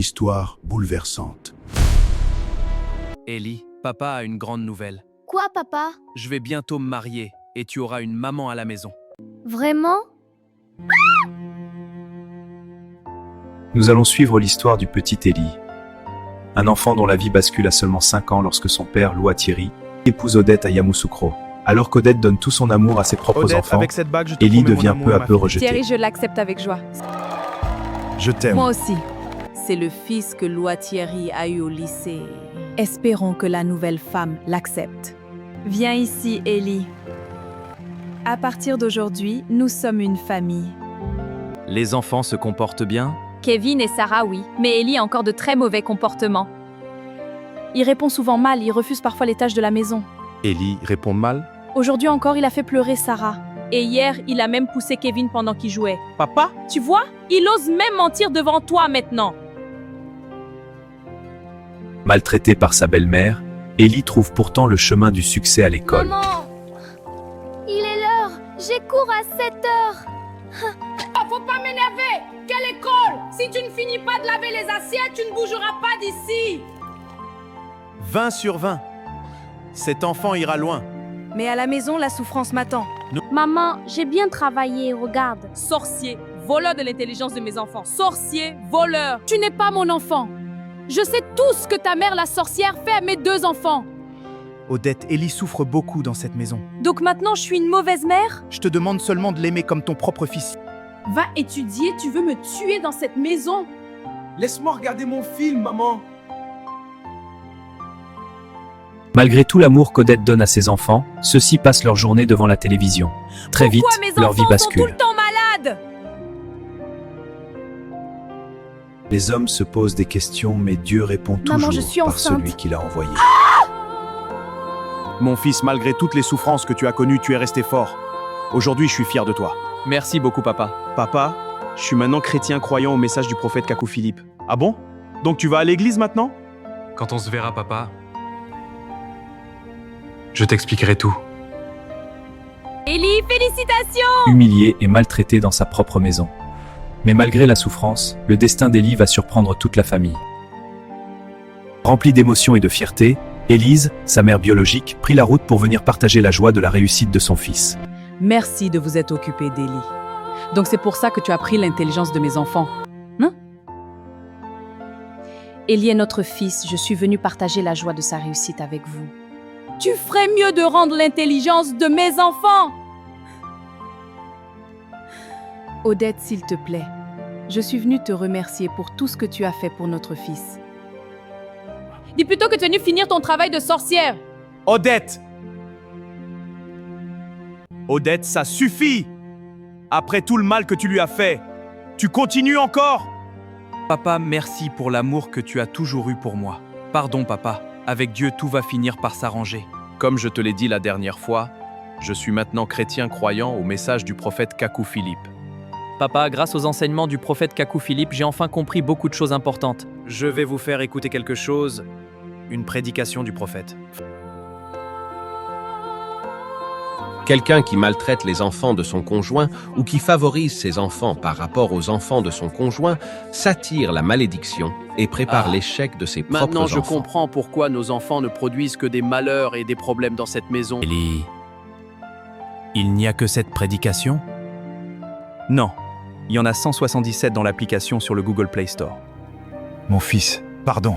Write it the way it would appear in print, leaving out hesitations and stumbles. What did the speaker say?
Histoire bouleversante. Ellie, papa a une grande nouvelle. Quoi, papa? Je vais bientôt me marier et tu auras une maman à la maison. Vraiment? Nous allons suivre l'histoire du petit Ellie. Un enfant dont la vie bascule à seulement 5 ans lorsque son père, Louis Thierry, épouse Odette à Yamoussoukro. Alors qu'Odette donne tout son amour à ses propres Odette, enfants, avec cette bague, je te Ellie promets mon devient amour peu et à ma peu fille. rejetée. Thierry, je l'accepte avec joie. Je t'aime. Moi aussi. C'est le fils que Louis Thierry a eu au lycée. Espérons que la nouvelle femme l'accepte. Viens ici, Ellie. À partir d'aujourd'hui, nous sommes une famille. Les enfants se comportent bien? Kevin et Sarah, oui, mais Ellie a encore de très mauvais comportements. Il répond souvent mal, il refuse parfois les tâches de la maison. Ellie répond mal. Aujourd'hui encore, il a fait pleurer Sarah. Et hier, il a même poussé Kevin pendant qu'il jouait. Papa? Tu vois? Il ose même mentir devant toi maintenant. Maltraitée par sa belle-mère, Ellie trouve pourtant le chemin du succès à l'école. Maman! Il est l'heure! J'ai cours à 7 heures! Faut pas m'énerver! Quelle école? Si tu ne finis pas de laver les assiettes, tu ne bougeras pas d'ici! 20 sur 20. Cet enfant ira loin. Mais à la maison, la souffrance m'attend. Maman, j'ai bien travaillé, regarde. Sorcier, voleur de l'intelligence de mes enfants. Sorcier, voleur. Tu n'es pas mon enfant. Je sais tout ce que ta mère, la sorcière, fait à mes 2 enfants. Odette, Ellie souffre beaucoup dans cette maison. Donc maintenant, je suis une mauvaise mère? Je te demande seulement de l'aimer comme ton propre fils. Va étudier, tu veux me tuer dans cette maison? Laisse-moi regarder mon film, maman. Malgré tout l'amour qu'Odette donne à ses enfants, ceux-ci passent leur journée devant la télévision. Très vite, Pourquoi mes leur vie enfants sont tout bascule. le temps malades? Les hommes se posent des questions, mais Dieu répond toujours Maman, je suis par enceinte. celui qui l'a envoyé. Mon fils, malgré toutes les souffrances que tu as connues, tu es resté fort. Aujourd'hui, je suis fier de toi. Merci beaucoup, papa. Papa, je suis maintenant chrétien croyant au message du prophète Kakou Philippe. Ah bon? Donc tu vas à l'église maintenant? Quand on se verra, papa, je t'expliquerai tout. Ellie, félicitations! Humiliée et maltraitée dans sa propre maison. Mais malgré la souffrance, le destin d'Ellie va surprendre toute la famille. Remplie d'émotions et de fierté, Élise, sa mère biologique, prit la route pour venir partager la joie de la réussite de son fils. Merci de vous être occupé d'Ellie. Donc c'est pour ça que tu as pris l'intelligence de mes enfants. Hein? Ellie est notre fils, je suis venue partager la joie de sa réussite avec vous. Tu ferais mieux de rendre l'intelligence de mes enfants. Odette, s'il te plaît, je suis venue te remercier pour tout ce que tu as fait pour notre fils. Dis plutôt que tu es venu finir ton travail de sorcière. Odette! Odette, ça suffit! Après tout le mal que tu lui as fait, tu continues encore? Papa, merci pour l'amour que tu as toujours eu pour moi. Pardon, papa. Avec Dieu, tout va finir par s'arranger. Comme je te l'ai dit la dernière fois, je suis maintenant chrétien croyant au message du prophète Kakou Philippe. Papa, grâce aux enseignements du prophète Kakou Philippe, j'ai enfin compris beaucoup de choses importantes. Je vais vous faire écouter quelque chose, une prédication du prophète. Quelqu'un qui maltraite les enfants de son conjoint ou qui favorise ses enfants par rapport aux enfants de son conjoint s'attire la malédiction et prépare l'échec de ses propres Maintenant, enfants. je comprends pourquoi nos enfants ne produisent que des malheurs et des problèmes dans cette maison. Ellie, il n'y a que cette prédication? Non, il y en a 177 dans l'application sur le Google Play Store. Mon fils, pardon.